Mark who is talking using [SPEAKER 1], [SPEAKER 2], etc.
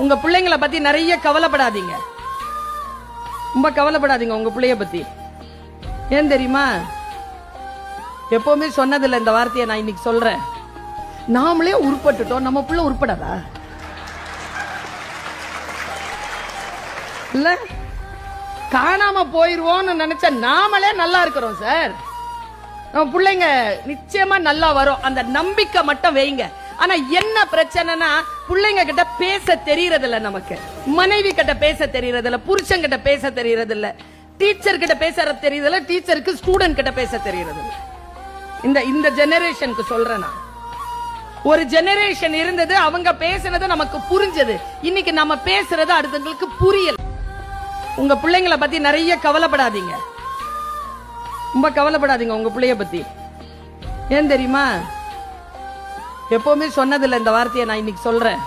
[SPEAKER 1] உங்க பிள்ளைங்களை பத்தி நிறைய கவலைப்படாதீங்க. ரொம்ப கவலைப்படாதீங்க உங்க பிள்ளைய பத்தி. ஏன் தெரியுமா? எப்பவுமே சொன்னதில்லை இந்த வார்த்தையை, நான் இன்னைக்கு சொல்றேன். நாமளே உருப்பட்டுட்டோம், நம்ம பிள்ளை உருப்படாதா? இல்ல, காணாம போயிருவோம்னு நினைச்ச நாமளே நல்லா இருக்கிறோம் சார். நம்ம பிள்ளைங்க நிச்சயமா நல்லா வரும், அந்த நம்பிக்கை மட்டும் வைங்க. ஆனா என்ன பிரச்சனைனா, பிள்ளைங்க கிட்ட பேச தெரியறது இல்ல. நமக்கு மனைவி கிட்ட பேச தெரியறது இல்ல, புருஷன் கிட்ட பேச தெரியறது இல்ல, டீச்சர் கிட்ட பேச தெரியறது இல்ல, டீச்சருக்கு ஸ்டூடெண்ட் கிட்ட பேச தெரியறது இல்ல. இந்த ஜெனரேஷனுக்கு சொல்றேன் நான். ஒரு ஜெனரேஷன் இருந்தது, அவங்க பேசுனது நமக்கு புரிஞ்சது. இன்னைக்கு நம்ம பேசுறது அடுத்தவங்களுக்கு புரியல. உங்க பிள்ளைங்களை பத்தி நிறைய கவலைப்படாதீங்க. ரொம்ப கவலைப்படாதீங்க உங்க பிள்ளைய பத்தி. ஏன் தெரியுமா? எப்பவுமே சொன்னதில்லை இந்த வார்த்தையை, நான் இன்னைக்கு சொல்றேன்.